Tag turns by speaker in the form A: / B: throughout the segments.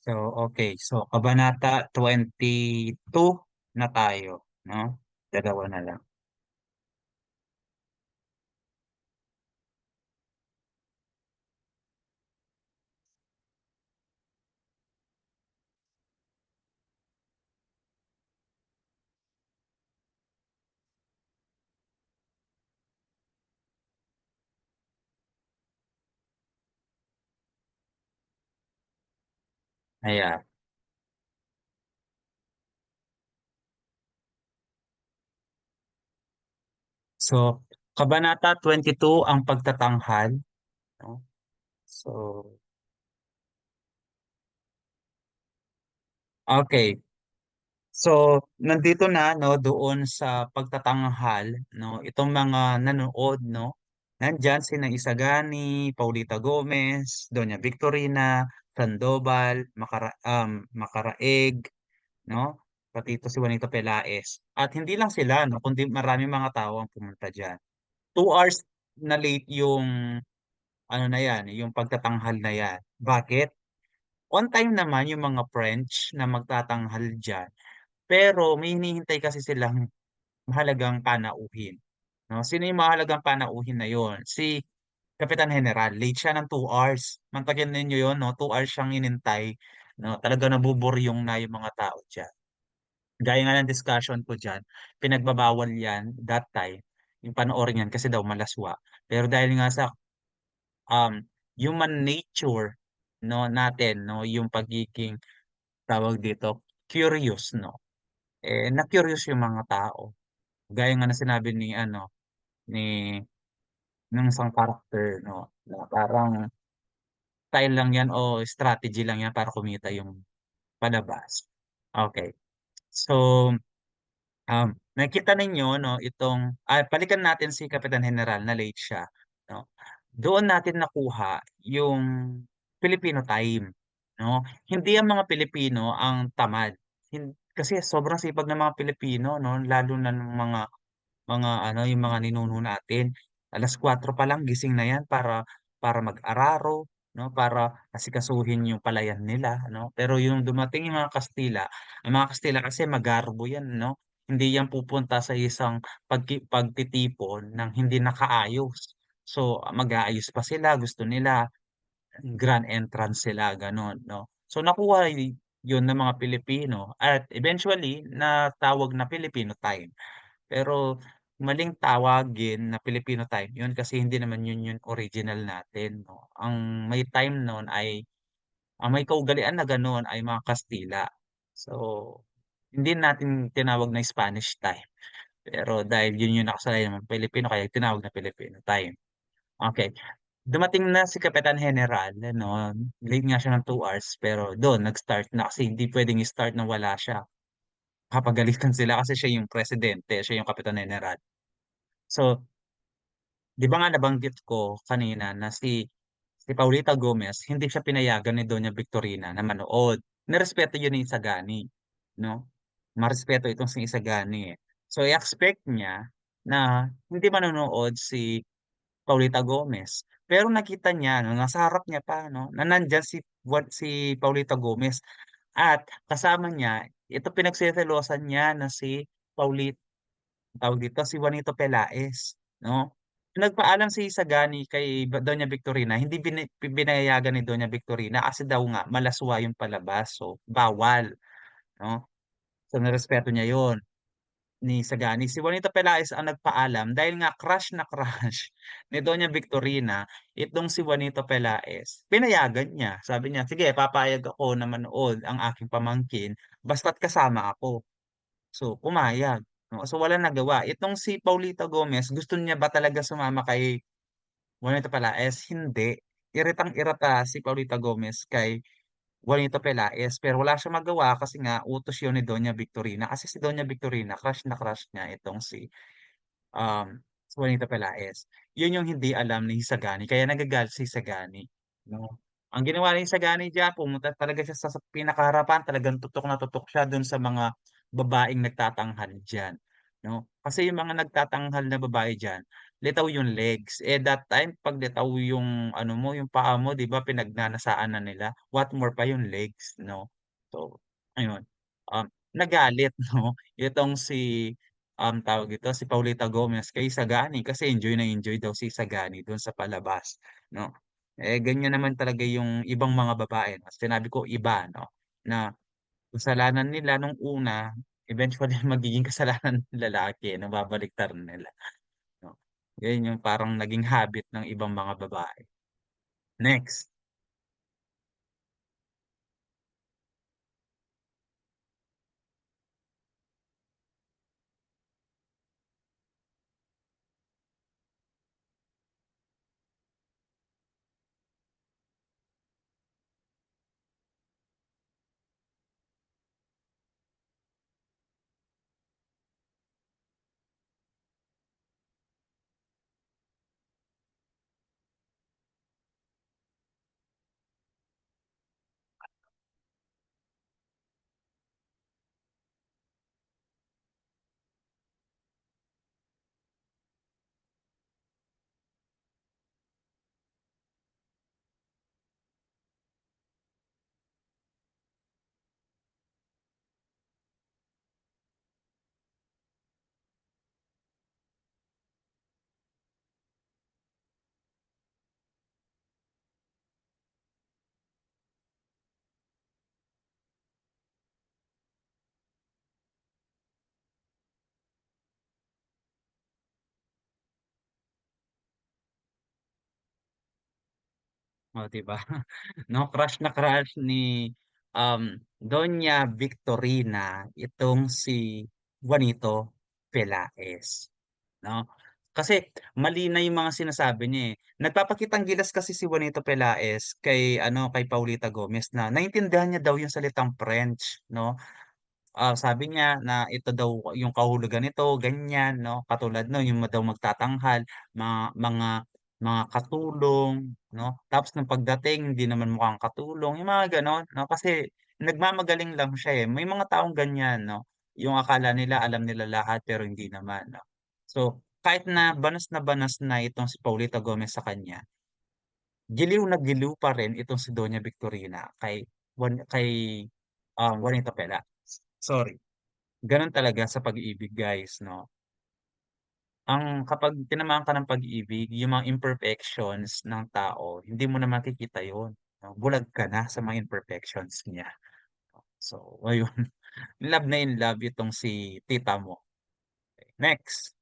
A: So, okay. So, Kabanata 22 na tayo, no? Dalawa na lang. Ayan. So, Kabanata 22 ang pagtatanghal, no? So, okay. So, nandito na, no, doon sa pagtatanghal, no, itong mga nanood, no, nandyan sina Isagani, Paulita Gomez, Doña Victorina, Sandoval, Macaraeg, no, pati ito si Juanito Pelaez. At hindi lang sila, no, kundi maraming mga tao ang pumunta dyan. 2 hours na late yung, ano na yan, yung pagtatanghal na yan. Bakit? On time naman yung mga French na magtatanghal dyan. Pero may hinihintay kasi silang mahalagang panauhin. No? Sino yung mahalagang panauhin na yon? Si Kapitan General. Late siya ng 2 hours. Mantakin ninyo yon, no? 2 hours siyang inintay. No? Talaga nabuburyong na yung mga tao dyan. Gaya nga ng discussion ko dyan, pinagbabawal yan that time, yung panoorin yan kasi daw malaswa. Pero dahil nga sa human nature, no, natin, no, yung pagiging tawag dito, curious, no? Na-curious yung mga tao. Gaya nga na sinabi ni ano ni ng isang character, no, na parang style lang yan o strategy lang yan para kumita yung palabas. Okay. So, nakita ninyo, no, balikan natin si Kapitan General na late siya, no. Doon natin nakuha yung Filipino time, no. Hindi ang mga Pilipino ang tamad. Kasi sobrang sipag ng mga Pilipino, no, lalo na ng mga ano, yung mga ninuno natin. 4:00 pa lang gising na yan para mag-araro, no, para asikasuhin yung palayan nila, no. Pero yung dumating yung mga Kastila, ang mga Kastila kasi magarbo yan, no. Hindi yan pupunta sa isang pagtitipon ng hindi nakaayos. So, mag-aayos pa sila, gusto nila grand entrance sila, gano'n, 'no. So, nakuha yun ng mga Pilipino at eventually natawag na Filipino time. Pero maling tawagin na Filipino time yun kasi hindi naman yun yung original natin, 'no. May time nun ang may kaugalian na gano'n ay mga Kastila. So, hindi natin tinawag na Spanish time, pero dahil yun yung nakasanayan ng Pilipino kaya tinawag na Filipino time. Okey. Dumating na si Kapitan General ano, late nga siya ng 2 hours pero dun nag-start na kasi hindi puwedeng i-start ng wala siya. Papagalitan sila kasi siya yung presidente, siya yung Kapitan General. So, 'di ba nga nabanggit ko kanina na si Paulita Gomez hindi siya pinayagan ni Doña Victorina na manood. Nirespeto yun ni Isagani, 'no? Marespeto itong si Isagani, eh. So, i-expect niya na hindi manonood si Paulita Gomez. Pero nakita niya 'no, nasa harap niya pa 'no, na nandiyan si Paulita Gomez at kasama niya ito pinagseselosan niya na si tawag dito, si Juanito Pelaez 'no. Nagpaalam si Sagani kay Doña Victorina, hindi pinayagan ni Doña Victorina kasi daw nga malaswa yung palabas, so bawal 'no. So nirespeto niya yun. Ni Sagani. Si Juanito Pelaez ang nagpaalam dahil nga crush na crush ni Doña Victorina itong si Juanito Pelaez. Pinayagan niya. Sabi niya, "Sige, papayag ako na manood ang aking pamangkin basta't kasama ako." So, pumayag, 'no. So, walang nagawa. Itong si Paulita Gomez, gusto niya ba talaga sumama kay Juanito Pelaez? Hindi. Iritang-irata si Paulita Gomez kay Juanito Pelaez, pero wala siyang magawa kasi nga utos yun ni Doña Victorina. Kasi si Doña Victorina crush na crush niya itong si Juanito Pelaez. Yun yung hindi alam ni Hisagani kaya nagagalit si Hisagani, 'no. Ang ginawa ni Hisagani diyan pumunta talaga siya sa pinakaharapan, talagang tutok na tutok siya dun sa mga babaeng nagtatanghal diyan, 'no. Kasi yung mga nagtatanghal na babae diyan, litaw yung legs. Eh, that time 'pag litaw yung ano mo, yung paa mo 'di ba pinagnanasaan na nila, what more pa yung legs 'no. So, ayun, nagalit 'no itong si, tawag dito, si Paulita Gomez kay Sagani kasi enjoy na enjoy daw si Sagani dun sa palabas 'no. Eh, ganyan naman talaga yung ibang mga babae 'no, sinabi ko iba 'no, na kasalanan nila nung una, eventually magiging kasalanan ng lalaki na babaliktarin nila 'no. Yun yung parang naging habit ng ibang mga babae. Next, oh, 'di ba? 'No, crush na crush ni, Doña Victorina itong si Juanito Pelaez. 'No? Kasi mali na yung mga sinasabi niya, eh. Nagpapakitang gilas kasi si Juanito Pelaez kay ano, kay Paulita Gomez na naintindihan niya daw yung salitang French 'no. Sabi niya na ito daw yung kahulugan nito ganyan 'no, katulad nun yung daw magtatanghal, mga katulong 'no, tapos nung pagdating hindi naman mukhang katulong, yung mga gano'n 'no. Kasi nagmamagaling lang siya, eh, may mga taong ganyan 'no, yung akala nila alam nila lahat pero hindi naman 'no. So, kahit na banas na itong si Paulita Gomez sa kanya, giliw na giliw pa rin itong si Doña Victorina kay, Juanito Pela. Sorry. Gano'n talaga sa pag-ibig guys 'no. Kapag tinamaan ka ng pag-ibig, yung mga imperfections ng tao hindi mo na makikita yun 'no, bulag ka na sa mga imperfections niya. So ayun, in love itong si tita mo. Next,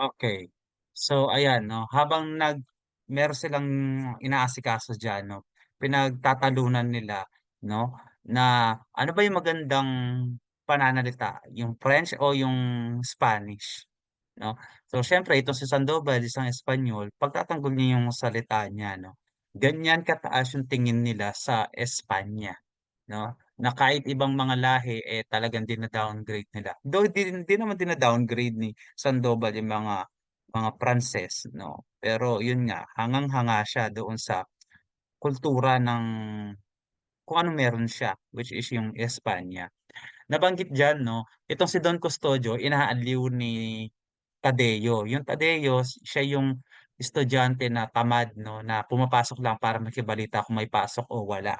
A: okey. So ayan 'no, habang meron silang inaasikaso diyan 'no, pinagtatalunan nila 'no, na ano ba yung magandang pananalita, yung French o yung Spanish 'no. So siyempre itong si Sandoval isang Espanyol, pagtatanggol niya yung salita niya 'no, ganyan kataas yung tingin nila sa Espanya 'no, na kahit ibang mga lahi, eh, talagang dina-downgrade nila. Though di naman dina-downgrade ni Sandoval yung mga Pranses 'no, pero yun nga, hangang-hanga siya doon sa kultura ng kung anong meron siya, which is yung Espanya. Nabanggit diyan 'no, itong si Don Custodio inaaliw ni Tadeo. Yung Tadeo siya yung estudyante na tamad 'no, na pumapasok lang para makibalita kung may pasok o wala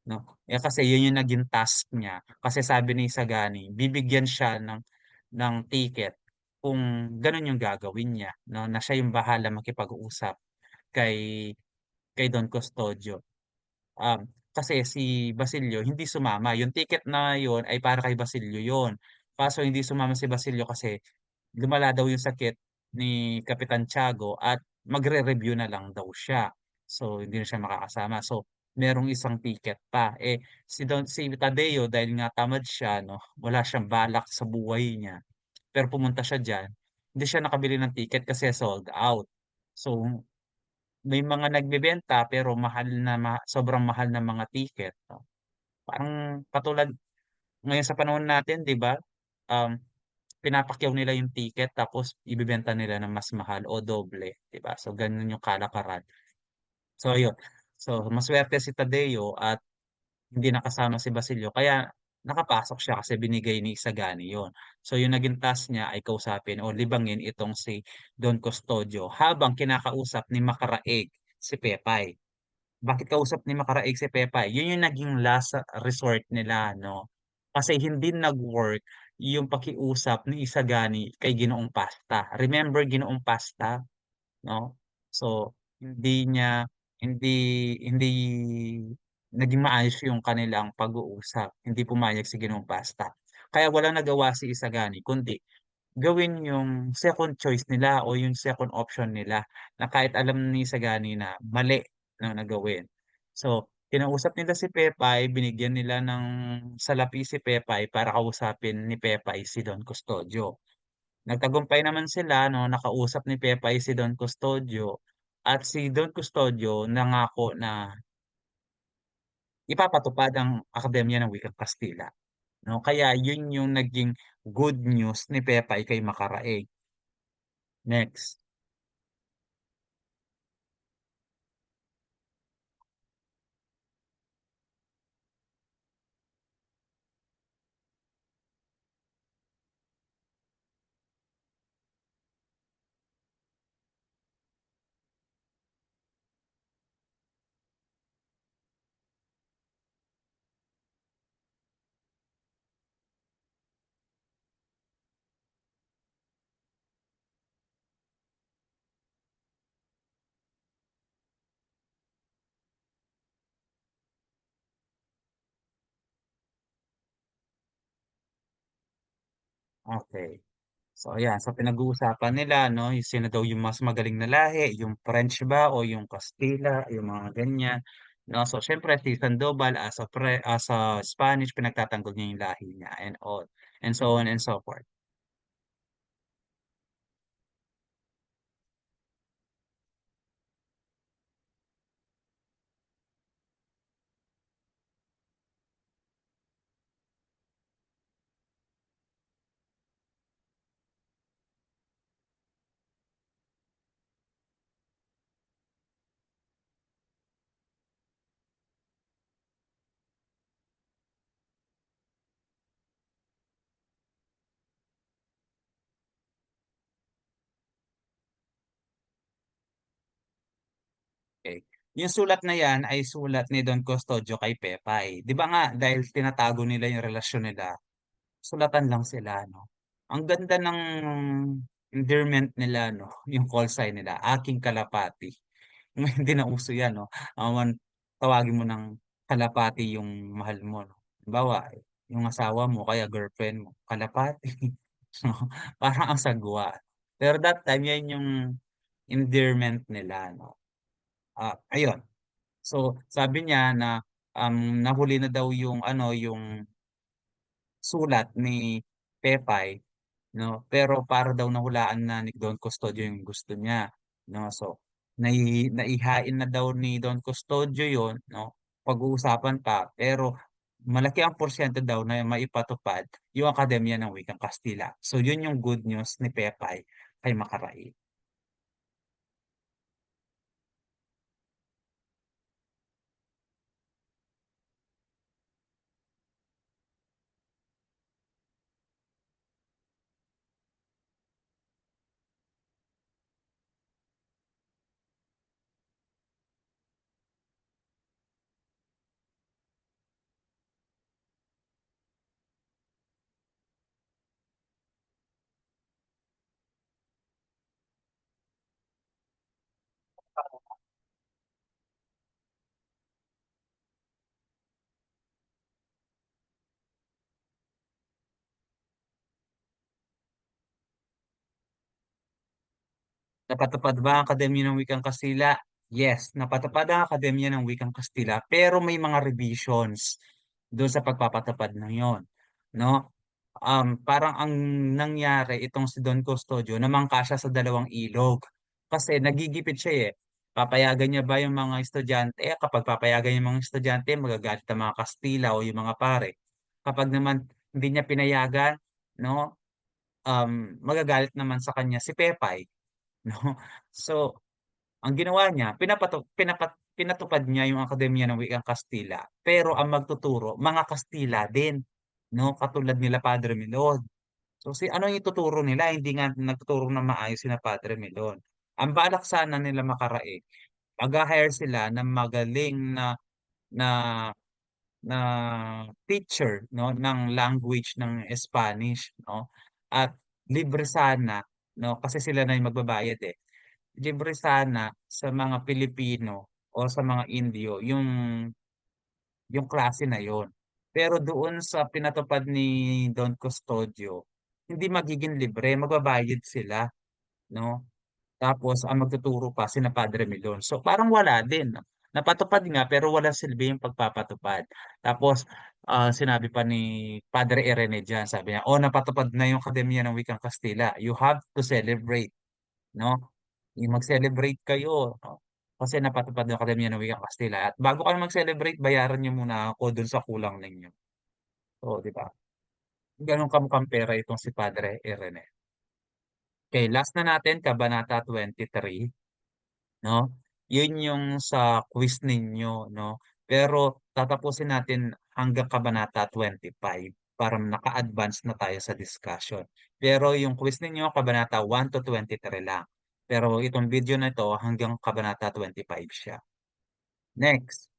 A: 'no. Eh, kasi yun yung naging task niya, kasi sabi ni Sagani bibigyan siya ng ticket kung ganon yung gagawin niya 'no, na siya yung bahala makipag-usap kay kay Don Custodio. kasi si Basilio hindi sumama, yung ticket na yun ay para kay Basilio yun. Kaso hindi sumama si Basilio kasi lumala daw yung sakit ni Kapitan Tiago at magre-review na lang daw siya. So, hindi na siya makakasama. So, merong isang ticket pa. Si Tadeo dahil nga tamad siya 'no, wala siyang balak sa buhay niya, pero pumunta siya diyan, hindi siya nakabili ng ticket kasi sold out. So, may mga nagbebenta pero mahal na sobrang mahal ng mga ticket 'no. Parang katulad ngayon sa panahon natin 'di ba, um, pinapakyaw nila yung ticket tapos ibebenta nila ng mas mahal o doble, 'di ba? So, gano'n yung kalakaran. So, ayun. So, masuwerte si Tadeo at hindi nakasama si Basilio kaya nakapasok siya kasi binigay ni Isagani yun. So, yung naging task niya ay kausapin o libangin itong si Don Custodio habang kinakausap ni Macaraeg si Pepay. Bakit kausap ni Macaraeg si Pepay? Yun yung naging last resort nila 'no, kasi hindi nag-work yung pakiusap ni Isagani kay Ginoong Pasta. Remember Ginoong Pasta? 'No? So, hindi hindi naging maayos yung kanilang pag-uusap, hindi pumayag si Ginoong Pasta. Kaya walang nagawa si Isagani kundi gawin yung second choice nila o yung second option nila na kahit alam ni Isagani na mali na gawin. So, kinausap nila si Pepay, binigyan nila ng salapi si Pepay para kausapin ni Pepay si Don Custodio. Nagtagumpay naman sila 'no, nakausap ni Pepay si Don Custodio at si Don Custodio nangako na ipapatupad ang Akademya ng Wikang Kastila 'no. Kaya yun yung naging good news ni Pepay kay Macaraeg. Next, okey. So ayan, sa pinag-uusapan nila 'no, yung sino daw yung mas magaling na lahi, yung French ba o yung Kastila, yung mga ganyan, 'no. So siyempre si Sandoval as a Spanish pinagtatanggol niya yung lahi niya and all, and so on and so forth. Okey. Yung sulat na yan ay sulat ni Don Custodio kay Pepay. 'Di ba nga dahil tinatago nila yung relasyon nila, sulatan lang sila 'no. Ang ganda ng endearment nila 'no, yung call sign nila, "Aking kalapati." Ngayon hindi na uso yan 'no, tawagin mo ng kalapati yung mahal mo 'no. Halimbawa, yung asawa mo kaya girlfriend mo, kalapati 'no, parang ang sagwa. Pero that time yan yung endearment nila 'no. Ayun. So, sabi niya na, nahuli na daw yung ano, yung sulat ni Pepay 'no, pero para daw nahulaan na ni Don Custodio yung gusto niya 'no. So, naihain na daw ni Don Custodio yun 'no, pag-uusapan pa pero malaki ang porsiyento daw na maipatupad yung Akademya ng Wikang Kastila. So, yun yung good news ni Pepay kay Macaraig. Napatupad ba ang Akademya ng Wikang Kastila? Yes, napatupad ang Akademya ng Wikang Kastila, pero may mga revisions doon sa pagpapatupad na yon, 'no? Parang ang nangyari itong si Don Custodio namangka siya sa dalawang ilog. Kasi nagigipit siya eh. Papayagan niya ba yung mga estudyante? Kapag papayagan yung mga estudyante, magagalit ang mga Kastila o yung mga pare. Kapag naman hindi niya pinayagan, no? Magagalit naman sa kanya si Pepay, no? So, ang ginawa niya, pinatupad niya yung Akademya ng Wikang Kastila, pero ang magtuturo, mga Kastila din, no? Katulad nila Padre Milon. So, ano yung ituturo nila? Hindi nga nagtuturo ng maayos sina Padre Milon. Ang balak sana nila makaraig, mag-hire sila ng magaling na na teacher, no, ng language ng Spanish, no? At libre sana, no, kasi sila na yung magbabayad eh. Libre sana sa mga Pilipino o sa mga Indio yung klase na yon. Pero doon sa pinatupad ni Don Custodio, hindi magiging libre, magbabayad sila, no? Tapos ang magtuturo pa sina Padre Milon. So parang wala din. Napatupad nga pero wala silbi yung pagpapatupad. Tapos sinabi pa ni Padre Irene diyan, sabi niya, "Oh, napatupad na yung Akademya ng Wikang Kastila. You have to celebrate, no? Yung mag-celebrate kayo, no? Kasi napatupad yung Akademya ng Wikang Kastila. At bago kayo mag-celebrate, bayaran niyo muna ako dun sa kulang ninyo." So, di ba? Ganun kamukhang pera itong si Padre Irene. Okay, last na natin, Kabanata 23. 'No? Yun yung sa quiz ninyo, 'no? Pero tatapusin natin hanggang kabanata 25 para naka-advance na tayo sa discussion. Pero yung quiz ninyo kabanata 1 to 23 lang. Pero itong video na ito hanggang kabanata 25 siya. Next.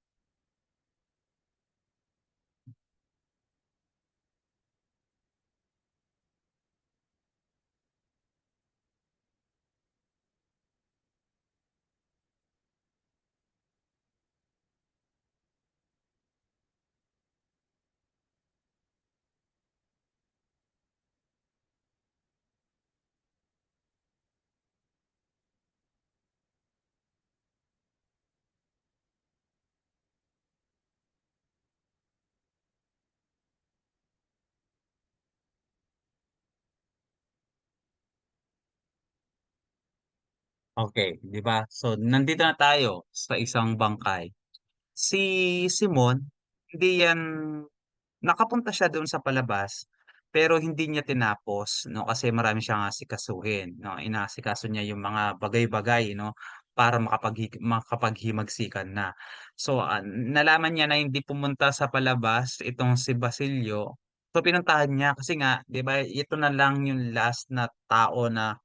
A: Okay, 'di ba? So nandito na tayo sa isang bangkay. Si Simon, hindi yan nakapunta siya doon sa palabas, pero hindi niya tinapos 'no, kasi marami siyang asikasuhin 'no. Inaasikaso niya yung mga bagay-bagay 'no, para makapaghimagsika na. So, nalaman niya na hindi pumunta sa palabas itong si Basilio, so pinuntahan niya kasi nga 'di ba, ito na lang yung last na tao na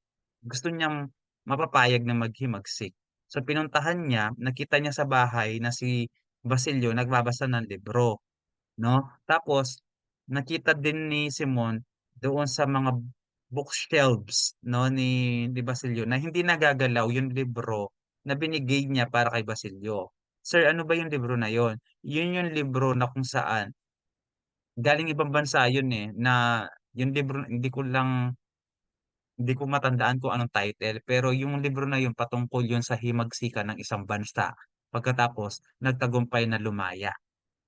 A: gusto niyang mapapayag na maghimagsik. So pinuntahan niya, nakita niya sa bahay na si Basilio nagbabasa ng libro. 'No? Tapos nakita din ni Simon doon sa mga bookshelves 'no ni Basilio na hindi nagagalaw yung libro na binigay niya para kay Basilio. "Sir, ano ba yung libro na yon?" Yun yung libro na kung saan galing ibang bansa yun, eh, na yung libro hindi ko matandaan kung anong title, pero yung libro na yun patungkol yun sa himagsikan ng isang bansa pagkatapos nagtagumpay na lumaya.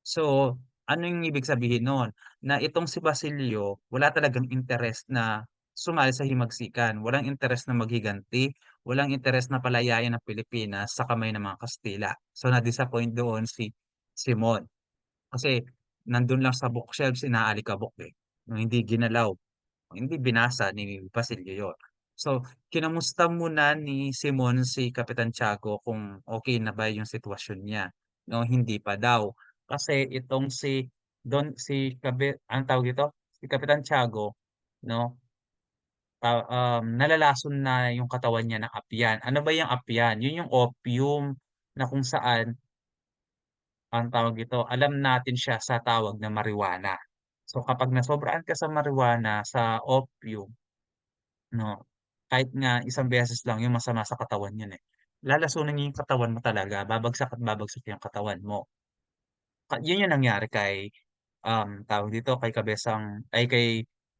A: So, ano yung ibig sabihin nun? Na itong si Basilio, wala talagang interes na sumali sa himagsikan, walang interes na maghiganti, walang interes na palayain ang Pilipinas sa kamay ng mga Kastila. So, na-disappoint doon si Simon. Kasi nandun lang sa bookshelves, inaalikabok eh. Hindi ginalaw, hindi binasa ni Basilio yun. So, kinamusta muna ni Simon si Kapitan Tiago kung okay na ba yung sitwasyon niya. No, hindi pa daw. Kasi itong ang tawag dito, si Kapitan Tiago, no, nalalason na yung katawan niya ng apyan. Ano ba yung apyan? Yun yung opium na kung saan, ang tawag dito, alam natin siya sa tawag na marijuana. So kapag nasobrahan ka sa marijuana, sa opium, 'no, kahit nga isang beses lang yun masama sa katawan yun, eh. Lalasunin niya yung katawan mo talaga, babagsak at babagsak yung katawan mo. Yun yung nangyari kay, tawag dito, kay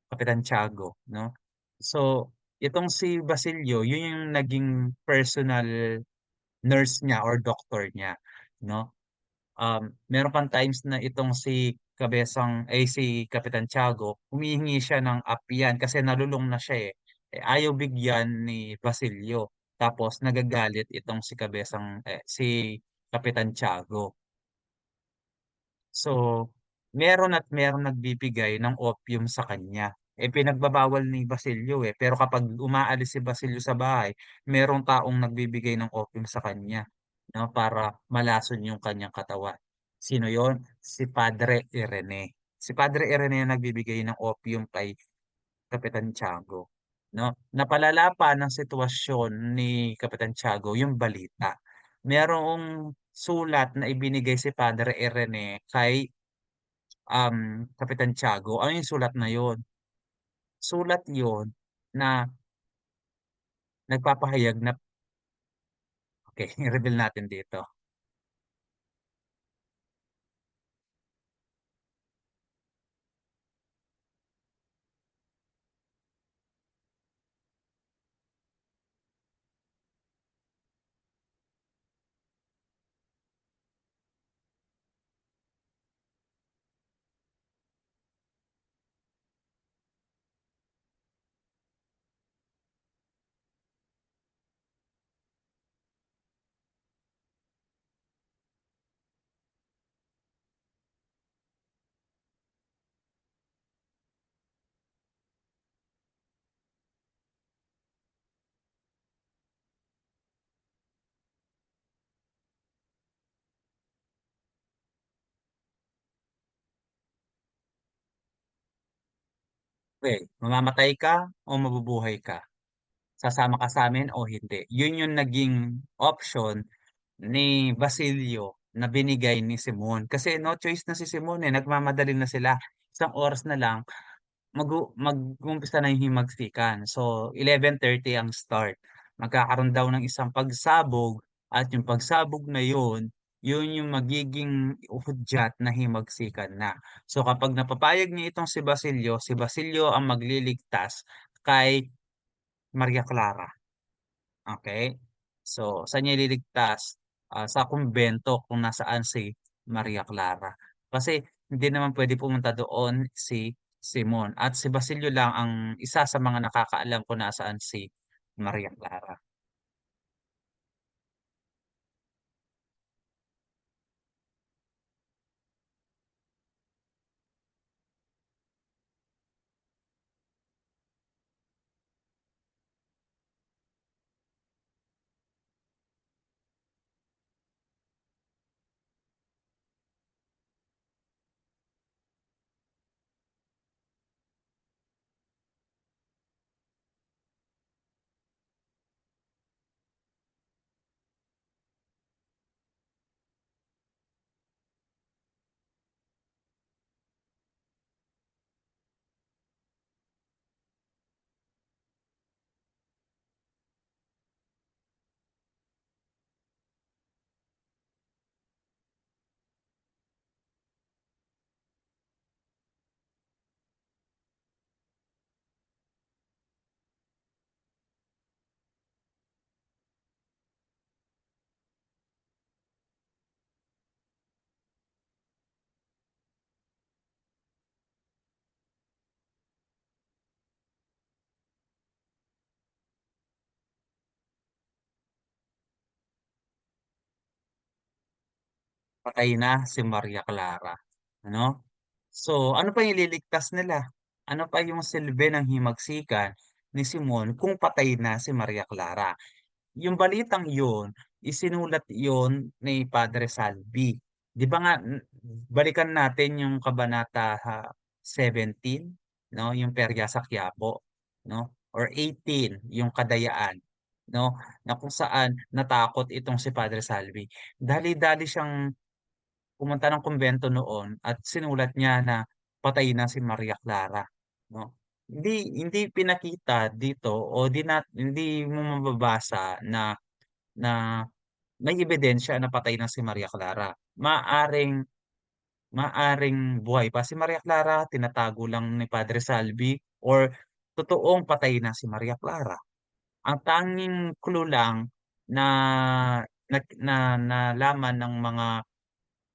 A: Kapitan Tiago, 'no. So Itong si Basilio, yun yung naging personal nurse niya or doctor niya, 'no? Meron pang times na itong si Kapitan Tiago, humihingi siya ng APYAN kasi nalulung na siya, eh. Eh, ayaw bigyan ni Basilio, tapos nagagalit itong si Kapitan Tiago. So, meron at merong nagbibigay ng opium sa kanya. Eh, pinagbabawal ni Basilio, eh, pero kapag umaalis si Basilio sa bahay, merong taong nagbibigay ng opium sa kanya, 'no, para malason yung kanyang katawan. Sino yon? Si Padre Irene. Si Padre Irene yung nagbibigay ng opium kay Kapitan Tiago, 'no. Napalala pa ng sitwasyon ni Kapitan Tiago yung balita. Merong sulat na ibinigay si Padre Irene kay Kapitan Tiago. Ano yung sulat na yun? Sulat yun na nagpapahayag na okey, i-reveal natin dito. Okey, mamamatay ka o mabubuhay ka? Sasama ka sa'min o hindi? Yun yung naging option ni Basilio na binigay ni Simon. Kasi no choice na si Simon, eh, nagmamadali na sila. Isang oras na lang mag-uumpisa na yung himagsikan. So, 11:30 ang start. Magkakaroon daw ng isang pagsabog at yung pagsabog na yun, yun yung magiging hudyat na himagsikan na. So, kapag napapayag niya itong si Basilio ang magliligtas kay Maria Clara. Okey? So, saan niya ililigtas? Sa kumbento kung nasaan si Maria Clara. Kasi hindi naman puwede pumunta doon si Simon at si Basilio lang ang isa sa mga nakakaalam kung nasaan si Maria Clara. Patay na si Maria Clara, ano? So, ano pa yung ililigtas nila? Ano pa yung silbi ng himagsikan ni Simon kung patay na si Maria Clara? Yung balitang yun, isinulat yun ni Padre Salvi. 'Di ba nga balikan natin yung kabanata 17, 'no, yung perya sa Quiapo, 'no, or 18, yung Kadayaan, 'no, na kung saan natakot itong si Padre Salvi. Dali-dali siyang pumunta ng kumbento noon at sinulat niya na patay na si Maria Clara, 'no. Hindi pinakita dito o hindi mo mababasa na may ebidensya na patay na si Maria Clara. Maaaring buhay pa si Maria Clara, tinatago lang ni Padre Salvi or totoong patay na si Maria Clara. Ang tanging clue lang na nalaman ng mga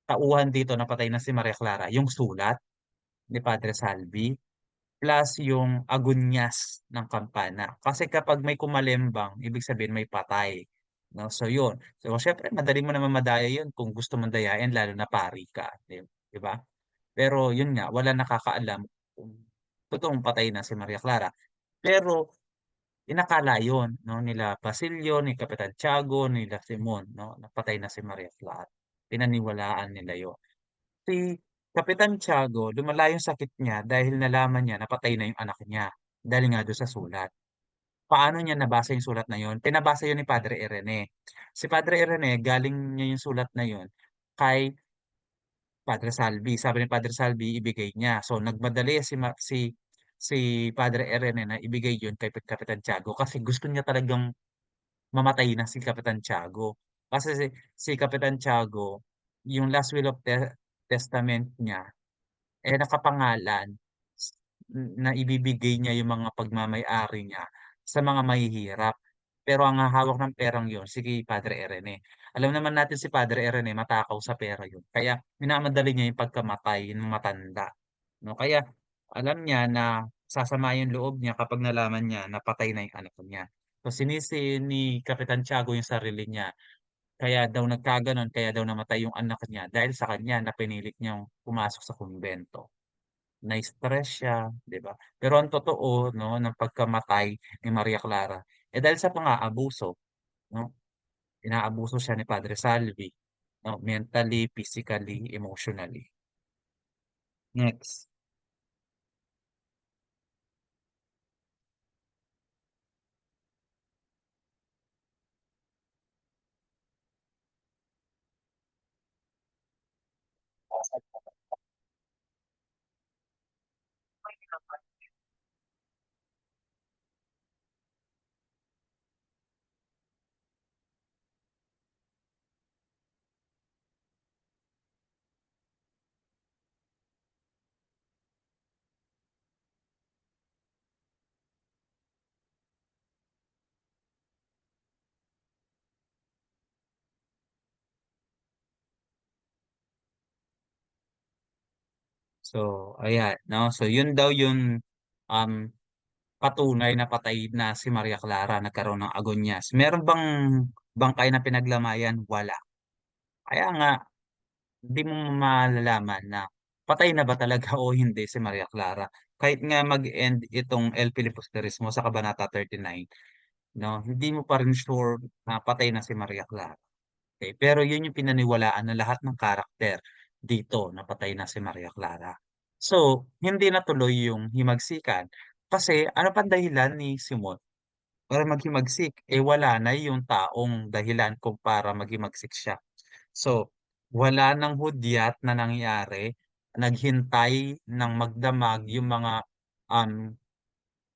A: tauhan dito na patay na si Maria Clara, yung sulat ni Padre Salvi plus yung agunyas ng kampana. Kasi kapag may kumalembang, ibig sabihin may patay. No? So yun. So syempre, madali mo naman madaya yun kung gusto mong dayain, lalo na pari ka. Di ba? Pero yun nga, wala nakakaalam kung totoong patay na si Maria Clara. Pero inakala yun, no, nila Basilio, ni Kapitan Tiago, nila Simon, no, napatay na si Maria Clara. Pinaniwalaan nila yun. Si Kapitan Tiago, lumala yung sakit niya dahil nalaman niya na patay na yung anak niya. Dahil nga doon sa sulat. Paano niya nabasa yung sulat na yun? Pinabasa yun ni Padre Irene. Si Padre Irene, galing niya yung sulat na yun kay Padre Salvi. Sabi ni Padre Salvi, ibigay niya. So, nagmadali si Padre Irene na ibigay yun kay Kapitan Tiago kasi gusto niya talagang mamatay na si Kapitan Tiago. Kasi si Kapitan Tiago, yung last will of testament niya, nakapangalan na ibibigay niya yung mga pagmamay-ari niya sa mga mahihirap. Pero ang hahawak ng perang yon si Padre Irene. Alam naman natin si Padre Irene, matakaw sa pera yun. Kaya minamadali niya yung pagkamatay ng matanda. No? Kaya alam niya na sasama yung loob niya kapag nalaman niya na patay na yung anak niya. So sinisi ni Kapitan Tiago yung sarili niya. Kaya daw nagkaganon, kaya daw namatay yung anak niya dahil sa kanya na pinilit niyang pumasok sa kumbento. Na-stress siya, 'di ba? Pero ang totoo 'no, ng pagkamatay ni Maria Clara, dahil sa pang-aabuso 'no, inaabuso siya ni Padre Salvi 'no, mentally, physically, emotionally. Next. So, ayan 'no, so yun daw yung, um, patunay na patay na si Maria Clara, nagkaroon ng agonyas. Meron bang bangkay na pinaglamayan? Wala. Kaya nga hindi mo malalaman na patay na ba talaga o hindi si Maria Clara. Kahit nga mag-end itong El Filibusterismo sa Kabanata 39, no, hindi mo pa rin sure na patay na si Maria Clara. Okay? Pero yun yung pinaniwalaan ng lahat ng karakter dito na patay na si Maria Clara. So, hindi natuloy yung himagsikan. Kasi ano pang dahilan ni Simon para maghimagsik? Wala na yung taong dahilan kung para maghimagsik siya. So, wala ng hudyat na nangyari, naghintay ng magdamag yung um,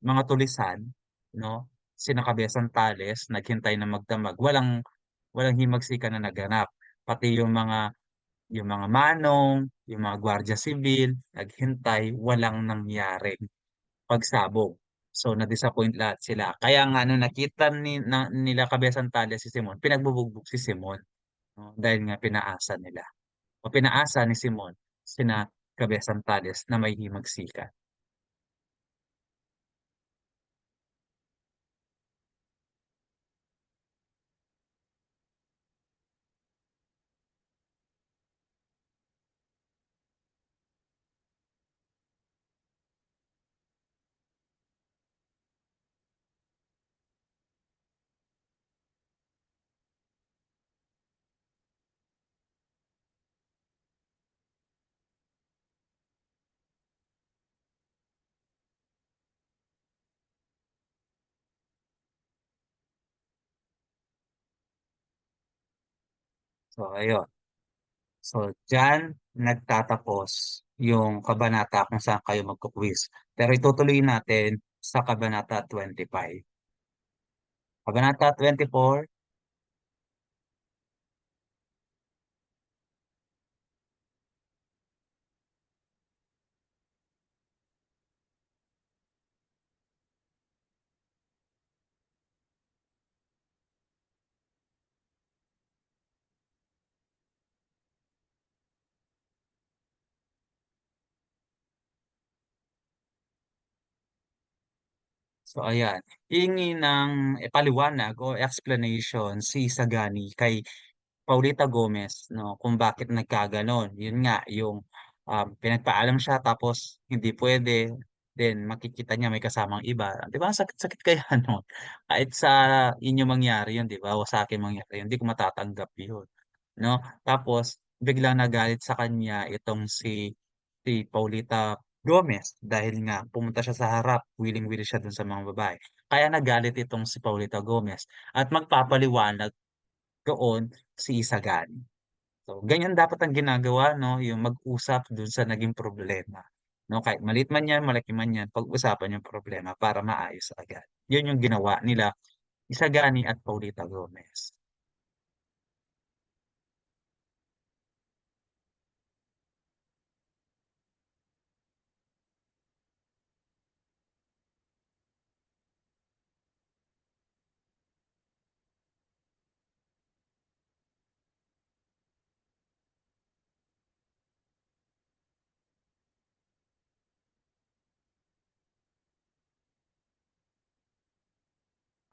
A: mga tulisan, no? Sina Cabesan Tales, naghintay na magdamag. Walang himagsikan na naganap. Pati yung mga manong, yung mga gwardiya sibil, naghintay, walang nangyaring pagsabog. So, na-disappoint lahat sila. Kaya nga, nung nakita nila Cabesan Tales si Simon, pinagbubugbog si Simon. No? Dahil nga pinaasa nila o pinaasa ni Simon sina Cabesan Tales na may himagsikan. So, ayun. So, diyan nagtatapos yung kabanata kung saan kayo magko-quiz. Pero itutuloy natin sa kabanata 25. Kabanata 24, So ayan, hingi ng paliwanag o explanation si Sagani kay Paulita Gomez 'no, kung bakit nagkagano'n. Yun nga yung, pinagpaalam siya tapos hindi puwede, then makikita niya may kasamang iba, 'di ba ang sakit-sakit kaya nun? Kahit sa inyo mangyari yun 'di ba o sa akin mangyari yun, hindi ko matatanggap yun, 'no. Tapos biglang nagalit sa kanya itong si Paulita Gomez dahil nga pumunta siya sa harap, willing-willing siya dun sa mga babae. Kaya nagalit itong si Paulita Gomez at magpapaliwanag doon si Isagani. So, ganyan dapat ang ginagawa 'no, yung mag-usap dun sa naging problema, 'no, kahit maliit man 'yan, malaki man 'yan, pag-usapan yung problema para maayos agad. Yun yung ginawa nila Isagani at Paulita Gomez.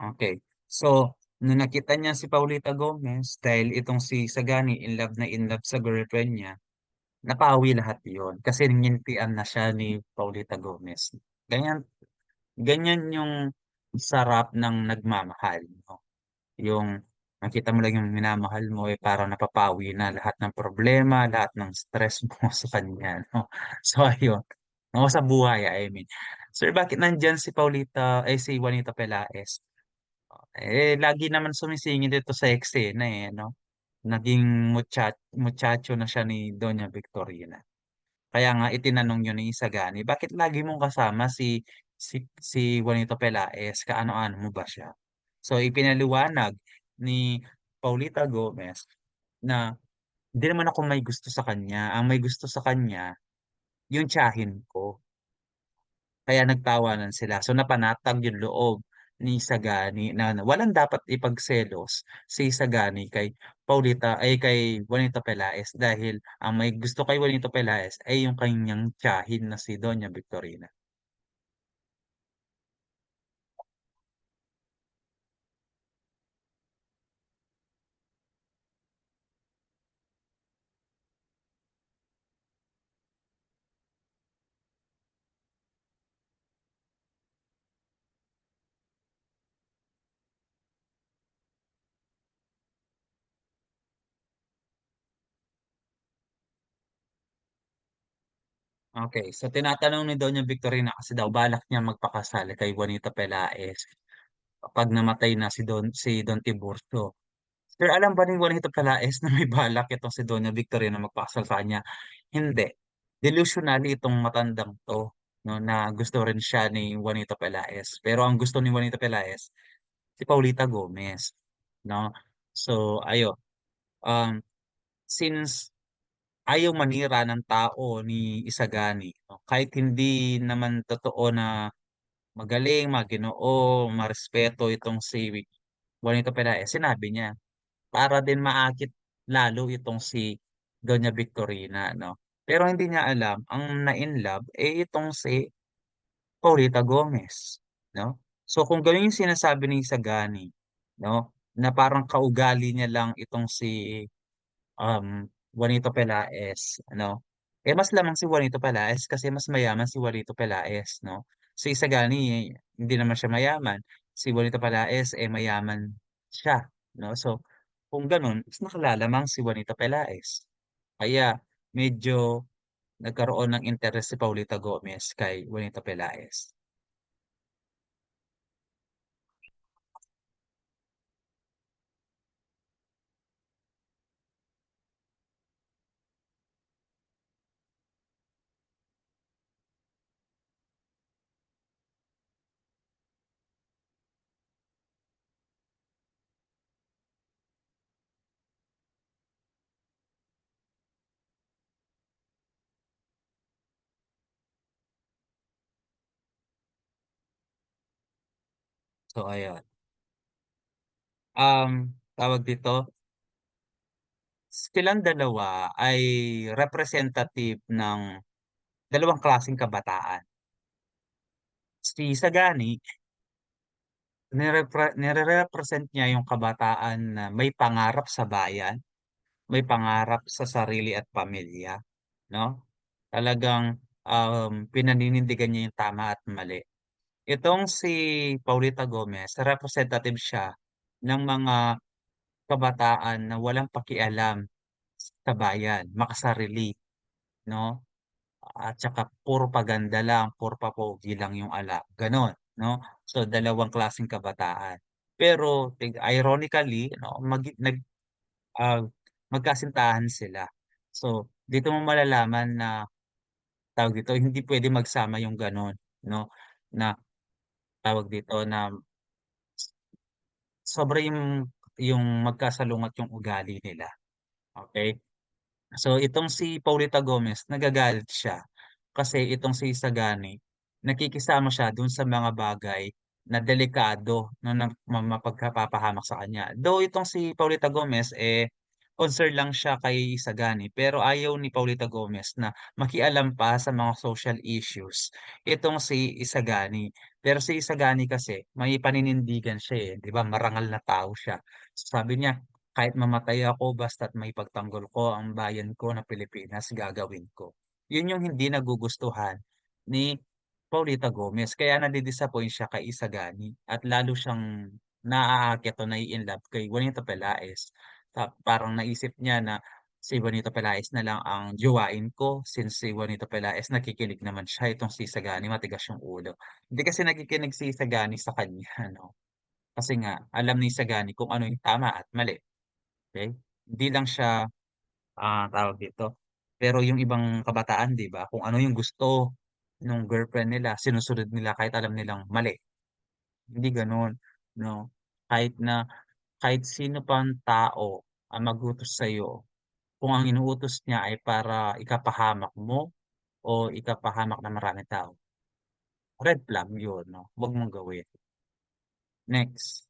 A: Okey. So, nung nakita niya si Paulita Gomez dahil itong si Isagani in love sa girlfriend niya, napawi lahat yun kasi ngintian na siya ni Paulita Gomez. Ganyan ganyan yung sarap ng nagmamahal 'no. Yung nakita mo lang yung minamahal mo, eh, parang napapawi na lahat ng problema, lahat ng stress mo sa kanya 'no. So ayun, o sa buhay I mean. Sir, bakit nandiyan si si Juanita Pelaez? Lagi naman sumisingit ito sa eksena, eh, 'no. Naging muchacho na siya ni Doña Victorina. Kaya nga itinanong yun ni Isagani, "Bakit lagi mong kasama si Juanito Pelaez, kaano-ano mo ba siya?" So ipinaliwanag ni Paulita Gomez na, "Hindi naman ako may gusto sa kanya, ang may gusto sa kanya yung tiyahin ko." Kaya nagtawanan sila. So napanatag yung loob ni Sagani na walang dapat ipagselos si Sagani kay Juanito Pelaez dahil ang may gusto kay Juanito Pelaez ay yung kanyang tiyahin na si Doña Victorina. Okey, so tinatanong ni Doña Victorina kasi daw balak niya magpakasal kay Juanito Pelaez kapag namatay na si Don Tiburcio. Sir, alam ba ni Juanito Pelaez na may balak itong si Doña Victorina magpakasal sa kanya? Hindi. Delusional itong matandang 'to 'no, na gusto rin siya ni Juanito Pelaez. Pero ang gusto ni Juanito Pelaez, si Paulita Gomez 'no. So ayun, um, since ayaw manira ng tao ni Isagani 'no, kahit hindi naman totoo na magaling, maginoo, marespeto itong si Juanito Pelaez, sinabi niya. Para din maakit lalo itong si Doña Victorina 'no. Pero hindi niya alam ang na-inlove, itong si Paulita Gomez 'no. So kung gano'n yung sinasabi ni Sagani 'no, na parang kaugali niya lang itong si, Juanito Pelaez ano, mas lamang si Juanito Pelaez kasi mas mayaman si Juanito Pelaez 'no. Si Sagani hindi naman siya mayaman, si Juanito Pelaez, mayaman siya 'no. So kung gano'n, mas nakalalamang si Juanita Pelaez. Kaya medyo nagkaroon ng interes si Paulita Gomez kay Juanita Pelaez. So ayun, tawag dito, silang dalawa ay representative ng dalawang klaseng kabataan. Si Sagani Nirerepresent niya yung kabataan na may pangarap sa bayan, may pangarap sa sarili at pamilya, 'no? Talagang, pinaninindigan niya yung tama at mali. Itong si Paulita Gomez, representative siya ng mga kabataan na walang pakialam sa bayan, makasarili, 'no? At saka puro paganda lang, puro pa-pogi lang yung gano'n, 'no? So, dalawang klaseng kabataan. Pero ironically 'no, ah, magkasintahan sila. So, dito mo malalaman na, tawag dito, hindi puwedeng magsama yung gano'n 'no, na tawag dito, na sobra yung magkasalungat yung ugali nila, okey? So, itong si Paulita Gomez nagagalit siya, kasi itong si Sagani nakikisama siya dun sa mga bagay na delikado na mapagpapahamak sa kanya. Though itong si Paulita Gomez, concern lang siya kay Sagani, pero ayaw ni Paulita Gomez na makialam pa sa mga social issues itong si Isagani. Pero si Isagani kasi may paninindigan siya, 'di ba, marangal na tao siya. Sabi niya, kahit mamatay ako basta't maipagtanggol ko ang bayan ko na Pilipinas, gagawin ko. Yun yung hindi nagugustuhan ni Paulita Gomez, kaya nadi-disappoint siya kay Isagani at lalo siyang naaakit o nai-inlove kay Juanito Pelaez. Parang naisip niya na si Juanito Pelaez na lang ang jowain ko, since si Juanito Pelaez nakikinig naman siya, itong si Isagani matigas yung ulo. Hindi kasi nakikinig si Isagani sa kanya 'no, kasi nga alam ni Isagani kung ano yung tama at mali. Okey? Hindi lang siya, tawag dito, pero yung ibang kabataan 'di ba, kung ano yung gusto nung girlfriend nila sinusunod nila kahit alam nilang mali, hindi gano'n 'no. Kahit na kahit sino pang tao ang mag-utos sa'yo, kung ang inuutos niya ay para ikapahamak mo o ikapahamak ng maraming tao, red flag yun 'no, 'wag mong gawin. Next,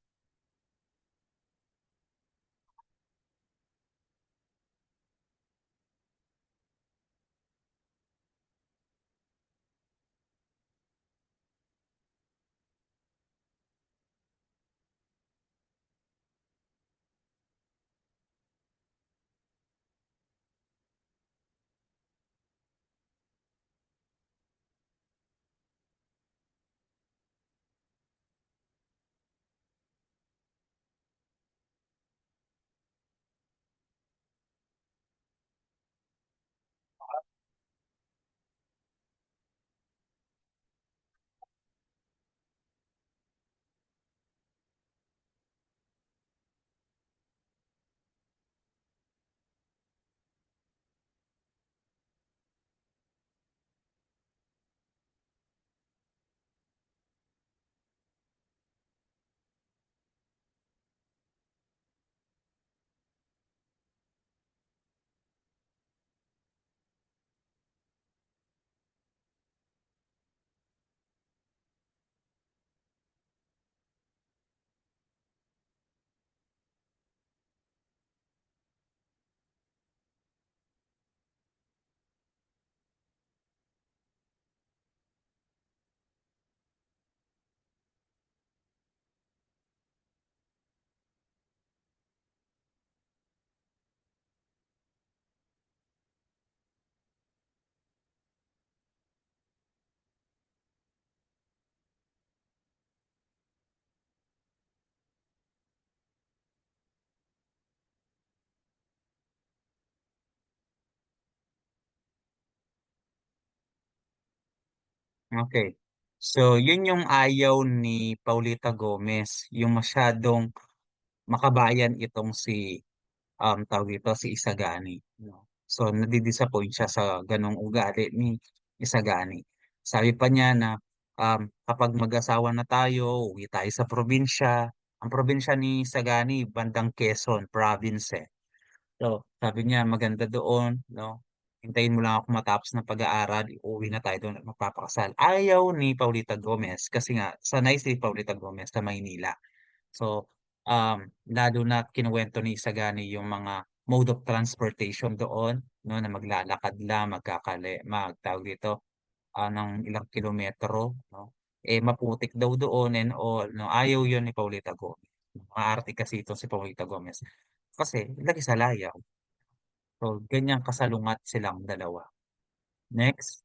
A: okey. So, yun yung ayaw ni Paulita Gomez, yung masyadong makabayan itong si, tawag dito, si Isagani 'no. So, nadi-disappoint siya sa gano'ng ugali ni Isagani. Sabi pa niya na, "Kapag mag-asawa na tayo, uuwi tayo sa probinsya." Ang probinsya ni Isagani bandang Quezon Province, eh. So, sabi niya maganda doon 'no, hintayin mo lang ako matapos ng pag-aaral, uuwi na tayo dun at magpapakasal. Ayaw ni Paulita Gomez kasi nga sanay si Paulita Gomez sa Maynila. So, lalo na't kinuwento ni Sagani yung mga mode of transportation doon 'no, na maglalakad lang, tawag dito, ng ilang kilometro 'no. eh, maputik daw doon and all 'no, ayaw yun ni Paulita Gomez. Maarte kasi ito si Paulita Gomez, kasi lagi sa layaw. So, ganyan kasalungat silang dalawa. Next.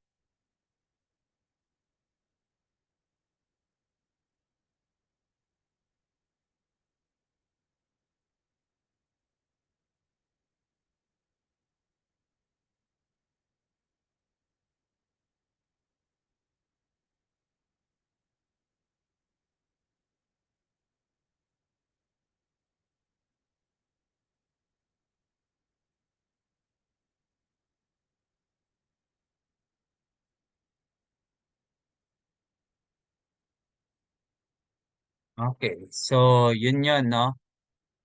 A: Okay, so yun yun 'no,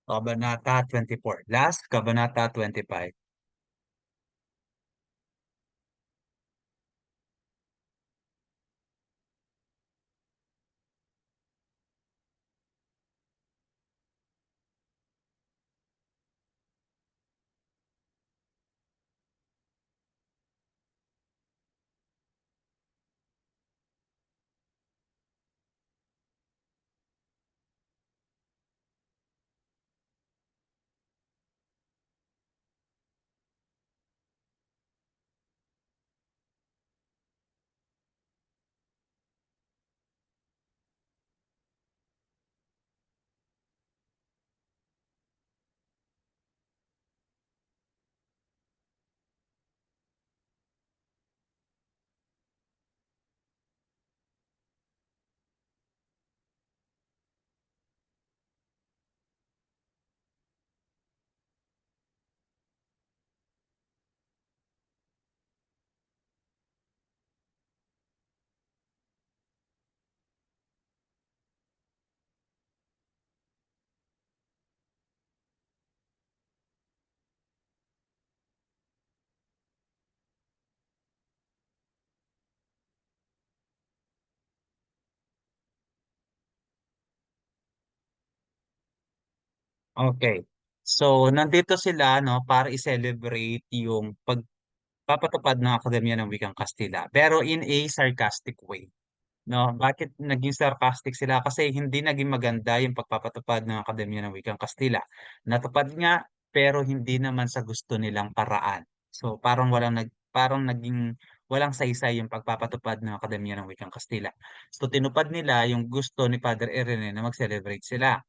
A: Kabanata 24. Last, Kabanata 25. Okay. So, nandito sila 'no, para i-celebrate yung pagpapatupad ng Akademya ng Wikang Kastila, pero in a sarcastic way. 'No, bakit naging sarcastic sila? Kasi hindi naging maganda yung pagpapatupad ng Akademya ng Wikang Kastila. Natupad nga, pero hindi naman sa gusto nilang paraan. So, parang naging walang saysay yung pagpapatupad ng Akademya ng Wikang Kastila. So, tinupad nila yung gusto ni Father Irene na mag-celebrate sila.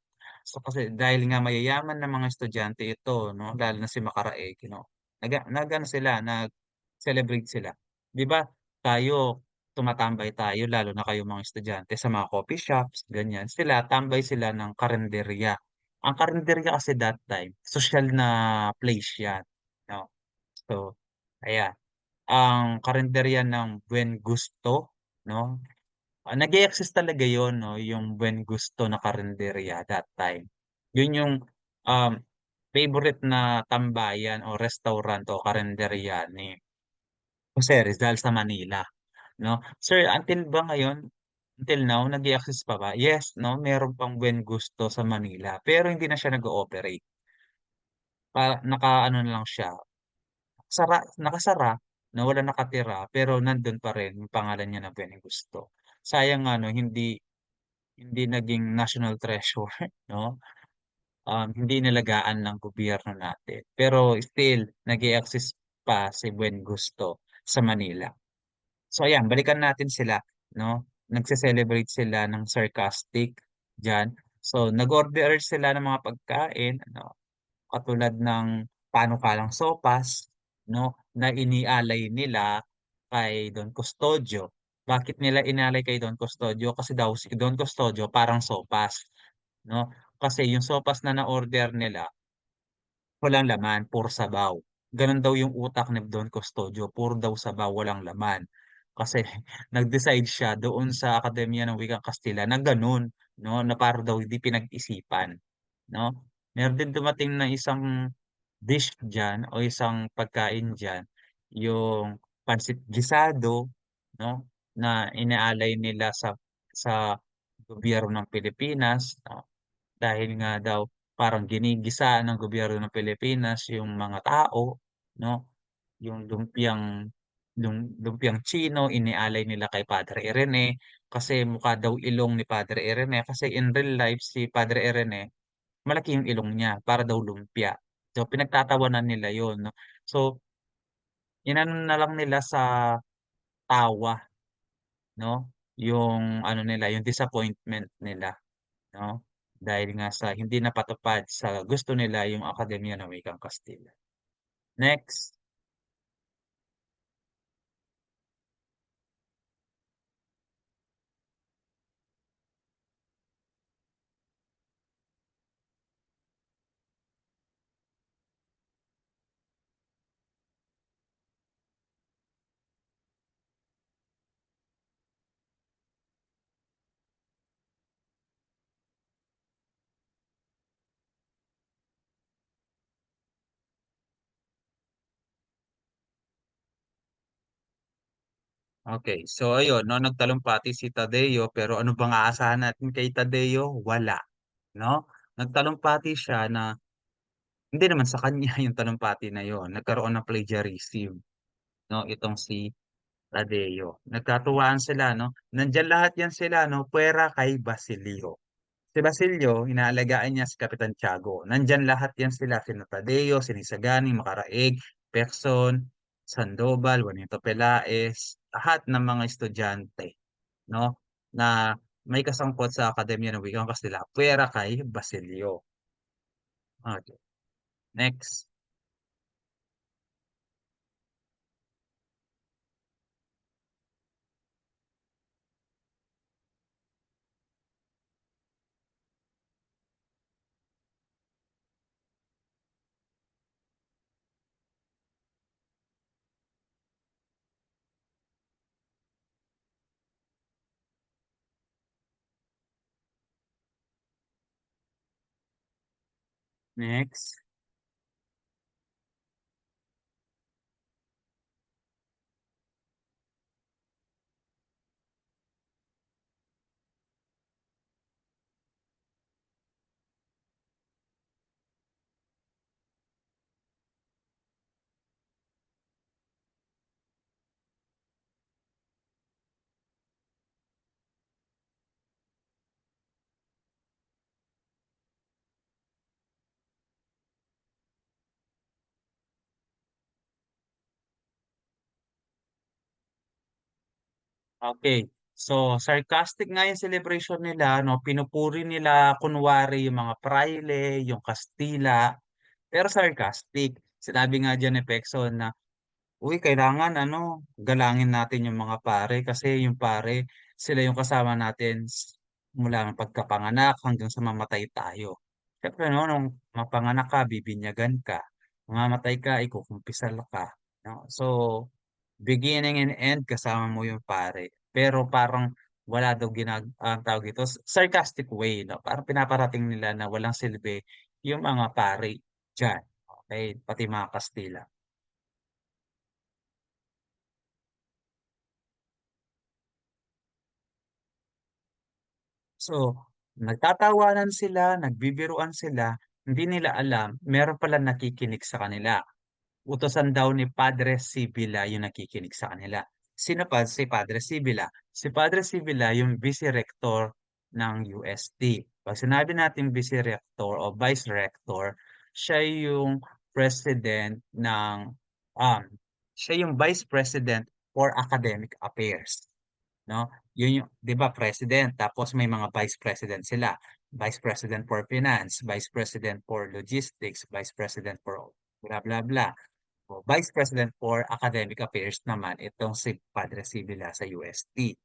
A: So, kasi dahil nga mayayaman na mga estudyante ito 'no, lalo na si Macaraeg 'no, nag-ano sila, nag-celebrate sila. 'Di ba tayo tumatambay tayo lalo na kayong mga estudyante sa mga coffee shops, ganyan. Sila tambay sila ng karenderya. Ang karenderya kasi that time, sosyal na place 'yan, 'no. So, ayan, ang karenderya ng Buen Gusto, 'no, nag-e-exist talaga 'yun 'no, yung Buen Gusto na karenderya that time. 'Yun yung, um, favorite na tambayan o restaurant o karenderya ni Jose Rizal sa Manila. 'No? Sir, until ba ngayon, until now nag-e-exist pa ba? Yes 'no, meron pang Buen Gusto sa Manila, pero hindi na siya nag-ooperate. Naka-ano na lang siya, nakasara na walang nakatira, pero nandun pa rin yung pangalan niya na Buen Gusto. Sayang nga 'no, hindi hindi naging national treasure 'no, hindi inalagaan ng gobyerno natin. Pero still nag-e-exist pa si Buen Gusto sa Manila. So ayan, balikan natin sila 'no, nagse-celebrate sila ng sarcastic diyan. So nag-order sila ng mga pagkain ano, katulad ng panukalang sopas 'no, na inialay nila kay Don Custodio. Bakit nila inalay kay Don Custodio? Kasi daw si Don Custodio parang sopas 'no, kasi yung sopas na na-order nila walang laman, puro sabaw. Gano'n daw yung utak ni Don Custodio, puro daw sabaw, walang laman. Kasi nag-decide siya doon sa Akademya ng Wikang Kastila na gano'n 'no, na para daw hindi pinag-isipan 'no. Meron din dumating na isang dish diyan o isang pagkain diyan, yung pansit gisado 'no, na inaalay nila sa gobyerno ng Pilipinas 'no. Dahil nga daw parang ginigisa ng gobyerno ng Pilipinas yung mga tao 'no, yung lumpiang lumpiang Chino inialay nila kay Padre Irene, kasi mukha daw ilong ni Padre Irene, kasi in real life si Padre Irene malaki yung ilong niya para daw lumpia. So pinagtatawanan nila yun 'no. So inano na lang nila sa tawa 'no, yung ano nila, yung disappointment nila 'no, dahil nga sa hindi napatupad sa gusto nila yung Akademya ng Wikang Kastila. Next. Okay, so ayun 'no, nagtalumpati si Tadeo, pero ano bang aasahan natin kay Tadeo? Wala 'no. Nagtalumpati siya na hindi naman sa kanya yung talumpati na yun, nagkaroon ng plagiarism 'no, itong si Tadeo. Nagkatuwaan sila 'no, nandiyan lahat yan sila 'no, puwera kay Basilio. Si Basilio inaalagaan niya si Kapitan Tiago, nandiyan lahat yan sila, sina Tadeo, Sinisagani, Macaraig, Pecson, Sandoval, Juanito Pelaez, lahat ng mga estudyante 'no, na may kasangkot sa Akademya ng Wikang Kastila, puwera kay Basilio. Okey, next, next. Okay. So, sarcastic nga yung celebration nila 'no, pinupuri nila kunwari yung mga praile, yung Kastila, pero sarcastic. Sinabi nga diyan ni Pekson na, "Uy, kailangan ano, galangin natin yung mga pare kasi yung pare sila yung kasama natin mula ng pagkapanganak hanggang sa mamatay tayo. Siyempre 'no, nung mapanganak ka bibinyagan ka, mamamatay ka ikukumpisal ka 'no. So, beginning and end kasama mo yung pare. Pero parang wala daw tawag dito, sarcastic way 'no, parang pinaparating nila na walang silbi yung mga pare diyan, okey, pati mga Kastila. So, nagtatawanan sila, nagbibiruan sila, hindi nila alam meron palang nakikinig sa kanila. Utusan daw ni Padre Sibyla yung nakikinig sa kanila. Sino si Padre Sibyla? Si Padre Sibyla yung vice rector ng UST. 'Pag sinabi nating vice rector o vice rector, siya yung president ng, um, siya yung vice president for academic affairs. 'No, yun yung 'di ba president tapos may mga vice president sila. Vice President for Finance, Vice President for Logistics, Vice President for blah, blah, blah. O Vice President for Academic Affairs naman itong si Padre Sibyla sa UST.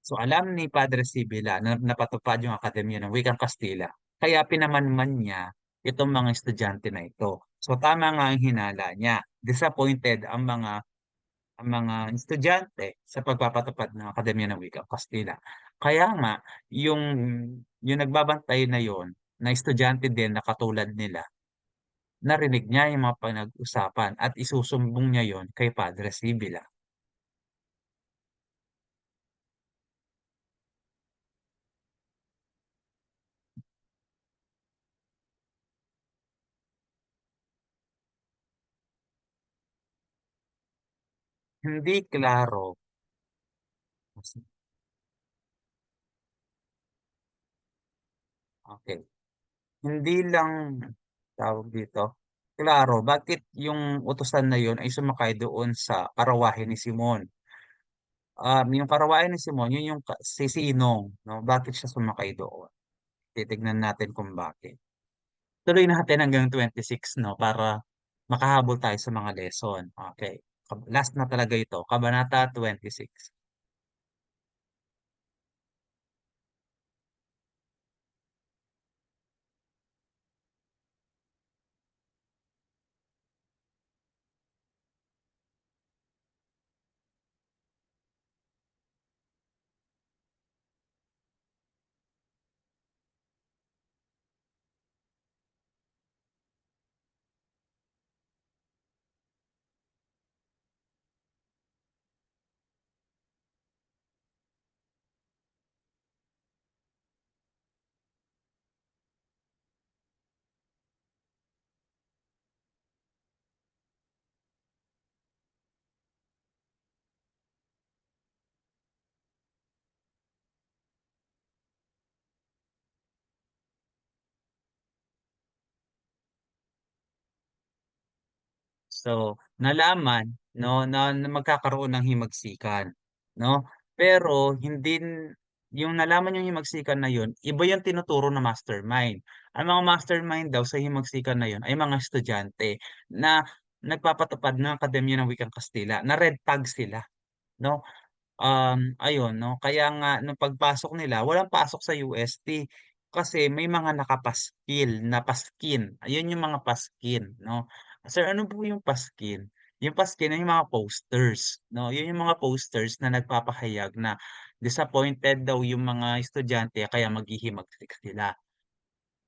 A: So alam ni Padre Sibyla na napatupad yung Akademya ng Wikang Kastila, kaya pinamanman niya itong mga estudyante na ito. So tama nga ang hinala niya, disappointed ang mga estudyante sa pagpapatupad ng Akademya ng Wikang Kastila. Kaya nga yung yung nagbabantay na yon na estudyante din na katulad nila, narinig niya yung mga pinag-usapan at isusumbong niya yon kay Padre Sibyla. hindi klaro. Okay. Hindi lang, tawag dito, klaro bakit yung utusan na yun ay sumakay doon sa karawahe ni Simon. Yung karawahe ni Simon, yun yung si Sinong, no? Bakit siya sumakay doon? Titignan natin kung bakit. Tuloy natin hanggang 26, no? Para makahabol tayo sa mga lesson. Okay. Last na talaga ito, Kabanata 26. So, nalaman 'no, na magkakaroon ng himagsikan 'no, pero hindi yung nalaman yung himagsikan na yun, iba yung tinuturo na mastermind. Ang mga mastermind daw sa himagsikan na yun ay mga estudyante na nagpapatupad ng Akademya ng Wikang Kastila, na red tag sila 'no. Ayun 'no, kaya nga nung pagpasok nila walang pasok sa UST kasi may mga nakapaskil na paskin, ayun yung mga paskin 'no. Sir, ano po yung paskin? Yung paskin ay yung mga posters 'no, yun yung mga posters na nagpapahayag na disappointed daw yung mga estudyante kaya maghihimagsik sila.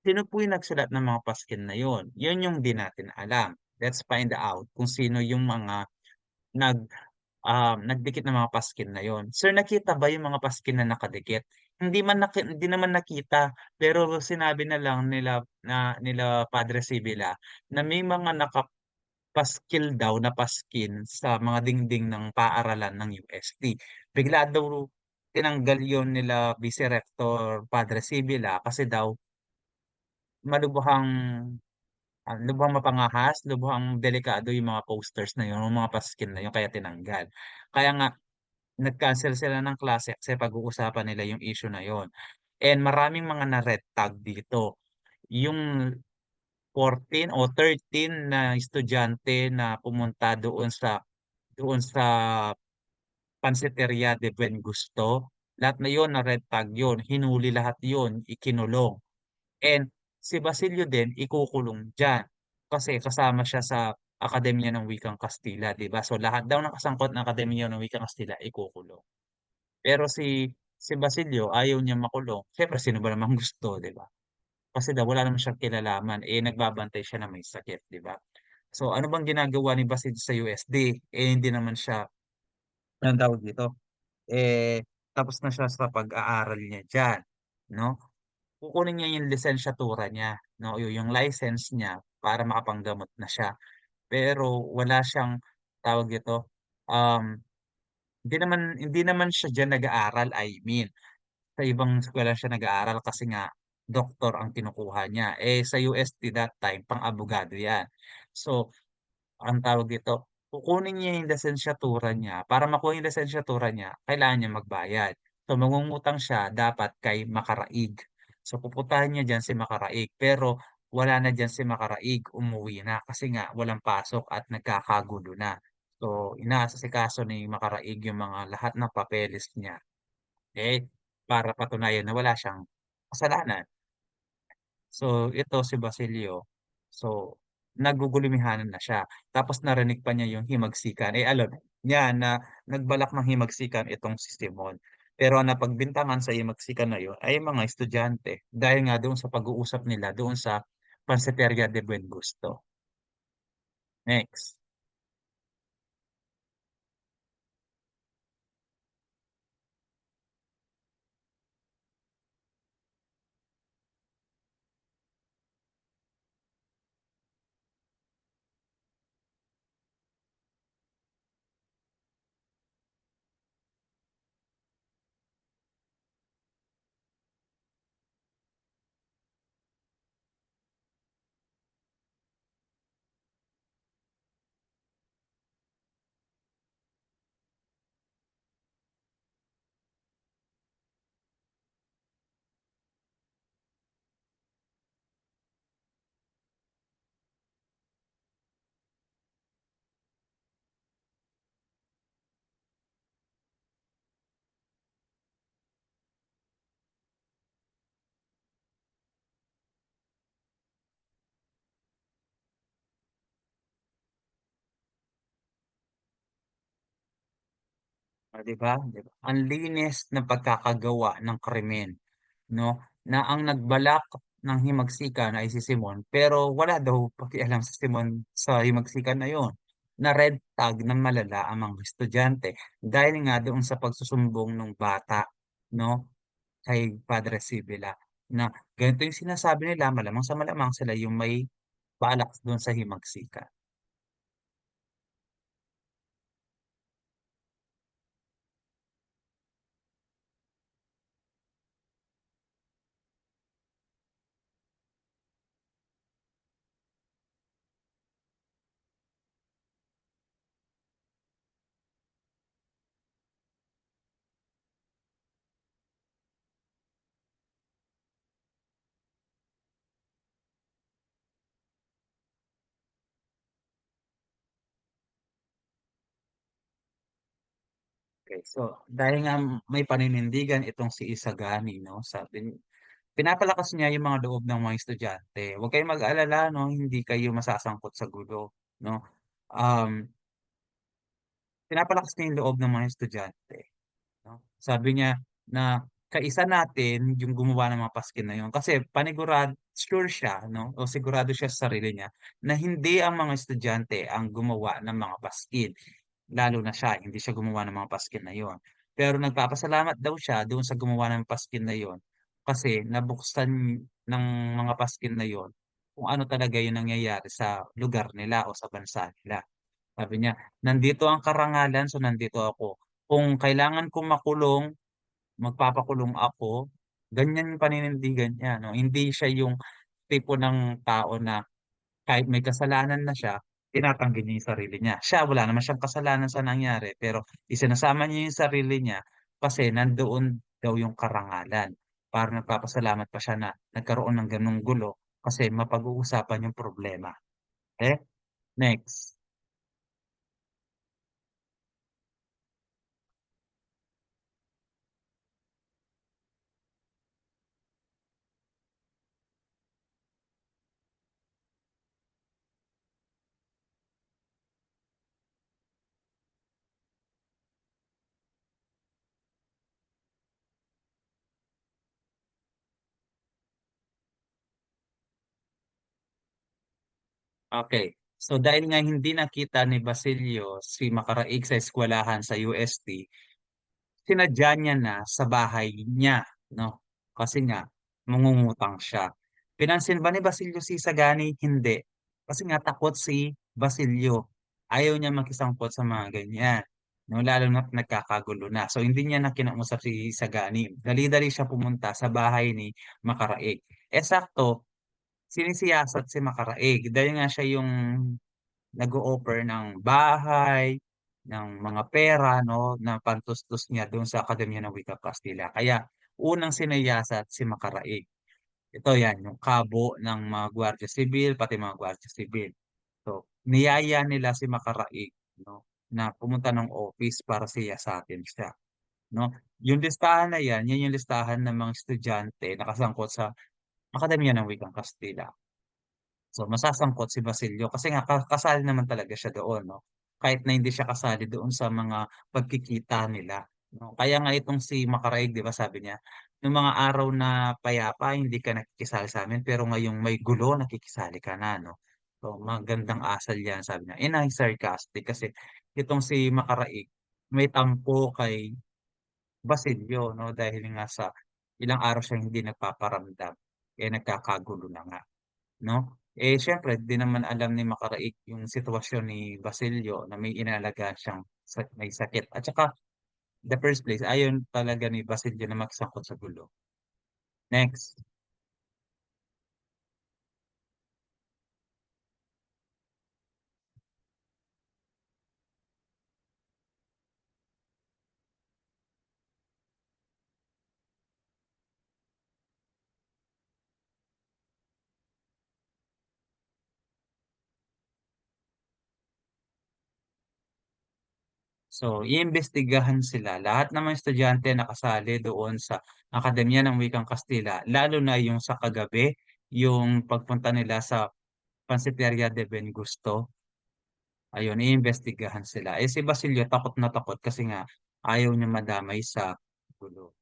A: Sino po yung nagsulat ng mga paskin na yun? Yun yung di natin alam. Let's find out kung sino yung mga nag nagdikit ng mga paskin na yon. Sir, nakita ba yung mga paskin na nakadikit? Hindi naman nakita, pero sinabi na lang nila Padre Sibyla na may mga nakapaskil daw na paskin sa mga dingding ng paaralan ng UST. Bigla daw tinanggal yon nila Vice Rector Padre Sibyla kasi daw malubhang lubhang mapangahas, lubhang delikado yung mga posters na yun, yung mga paskin na yun kaya tinanggal. Kaya nga nag-cancel sila ng klase kasi pag-uusapan nila yung issue na yon. And maraming mga na-red tag dito. Yung 14 o 13 na estudyante na pumunta doon sa Pansiteria de Buen Gusto, lahat na yon na red tag yon, hinuli lahat yon, ikinulong. And si Basilio din ikukulong diyan kasi kasama siya sa Akademya ng Wikang Kastila, 'di ba? So lahat daw ng kasangkot ng Akademya ng Wikang Kastila ikukulong. Pero si Basilio ayaw niya makulong. Siyempre sino ba namang gusto, 'di ba? Kasi daw wala naman siyang kinalaman, eh, nagbabantay siya na may sakit, 'di ba? So ano bang ginagawa ni Basilio sa USD? Eh, hindi naman siya anong tawag dito, eh, tapos na siya sa pag-aaral niya diyan, 'no? Kukunin niya yung lisensiyatura niya, 'no, yung license niya para makapanggamot na siya. Pero wala siyang tawag dito, um, hindi naman siya diyan nag-aaral, I mean. Sa ibang eskuwela siya nag-aaral kasi nga doktor ang kinukuha niya. Eh, sa UST that time pang-abogado 'yan. So, ang tawag dito, kukunin niya yung lisensiyatura niya. Para makuha yung lisensiyatura niya, kailangan niya magbayad. So, mangungutang siya dapat kay Makaraig. So, pupuntahan niya diyan si Makaraig, pero wala na diyan si Makaraig, umuwi na kasi nga walang pasok at nagkakagulo na. So, inaasikaso ni Makaraig yung mga lahat ng papeles niya. Eh, para patunayan na wala siyang kasalanan. So, ito si Basilio, so nagugulumihanan na siya. Tapos narinig pa niya yung himagsikan. Eh, alam niya na nagbalak ng himagsikan itong si Simon. Pero ang napagbintangan sa himagsikan na yun ay mga estudyante dahil nga doon sa pag-uusap nila doon sa Pansiteria de Buen Gusto. Next. Oh, 'di ba? Ang linis ng pagkakagawa ng krimen 'no, na ang nagbalak ng himagsikan ay si Simon, pero wala daw pakialam si Simon sa himagsikan na yun. Na-red tag ng malala ang mga estudyante dahil nga doon sa pagsusumbong nung bata 'no, kay Padre Sibylla na ganito yung sinasabi nila, malamang sa malamang sila yung may balak dun sa himagsikan. Okay, so dahil nga may paninindigan itong si Isagani 'no, pinapalakas niya yung mga loob ng mga estudyante. Huwag kayong mag-alala 'no, hindi kayo masasangkot sa gulo 'no. Um, Pinapalakas niya yung loob ng mga estudyante 'no. Sabi niya na kaisa natin yung gumawa ng mga paskin na yun kasi sure siya 'no, o sigurado siya sa sarili niya na hindi ang mga estudyante ang gumawa ng mga paskin. Lalo na siya, hindi siya gumawa ng mga paskin na yun. Pero nagpapasalamat daw siya doon sa gumawa ng paskin na yun, kasi nabuksan ng mga paskin na yun kung ano talaga yung nangyayari sa lugar nila o sa bansa nila. Sabi niya, "Nandito ang karangalan, so nandito ako. Kung kailangan kong makulong, magpapakulong ako." Ganyan yung paninindigan niya 'no, hindi siya yung tipo ng tao na kahit may kasalanan na siya, tinatanggi niya yung sarili niya. Siya wala naman siyang kasalanan sa nangyari, pero isinasama niya yung sarili niya kasi nandoon daw yung karangalan. Parang nagpapasalamat pa siya na nagkaroon ng gano'ng gulo kasi mapag-uusapan yung problema. Eh, next. Okay. So dahil nga hindi nakita ni Basilio si Macaraig sa eskwelahan sa UST, sinadya niya na sa bahay niya 'no, kasi nga mangungutang siya. Pinansin ba ni Basilio si Sagani? Hindi, kasi nga takot si Basilio. Ayaw niya makisangkot sa mga ganyan 'no, lalo na't nagkakagulo na. So hindi niya na kinausap si Sagani, dali-dali siya pumunta sa bahay ni Macaraig. Eh, sakto sinisiyasat si Macaraig dahil nga siya yung nag-o-offer ng bahay, ng mga pera 'no, na pantustos niya do'n sa Akademya ng Wikang Kastila. Kaya unang sinayasat si Macaraig. Ito 'yan, yung kabo ng mga gwardiya sibil, pati mga gwardiya sibil. So, niyaya nila si Macaraig 'no, na pumunta ng office para siyasatin siya 'no. Yung listahan na 'yan yung listahan ng mga estudyante na kasangkot sa Akademya ng Wikang Kastila. So, masasangkot si Basilio kasi nga kasali naman talaga siya doon 'no, kahit na hindi siya kasali doon sa mga pagkikita nila 'no. Kaya nga itong si Macaraig 'di ba sabi niya, "Nung mga araw na payapa hindi ka nakikisali sa'min pero ngayong may gulo nakikisali ka na 'no." So, magandang asal 'yan sabi niya, sarcastic kasi itong si Macaraig may tampo kay Basilio 'no, dahil nga sa ilang araw siyang hindi nagpaparamdam, eh, nagkakagulo na nga. 'No? Eh, siyempre di naman alam ni Macaraig yung sitwasyon ni Basilio na may inaalagaan siyang may sakit at saka the first place ayaw talaga ni Basilio na magsangkot sa gulo. Next. So, iimbestigahan sila lahat ng mga estudyante na kasali doon sa Akademya ng Wikang Kastila, lalo na yung sa kagabi, yung pagpunta nila sa Pansiteria de Bengusto. Ayun, iimbestigahan sila. Eh, si Basilio takot na takot kasi nga ayaw niya madamay sa gulo.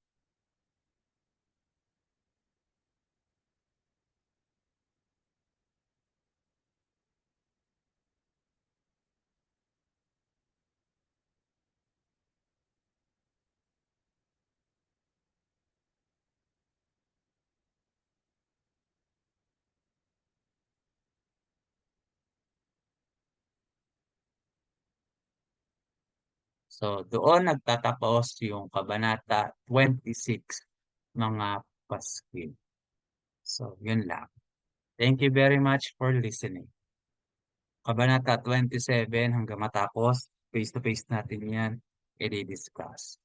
A: So, doon nagtatapos yung Kabanata 26, mga Paskil. So, yun lang. Thank you very much for listening. Kabanata 27 hanggang matapos, face to face natin yan, i-discuss.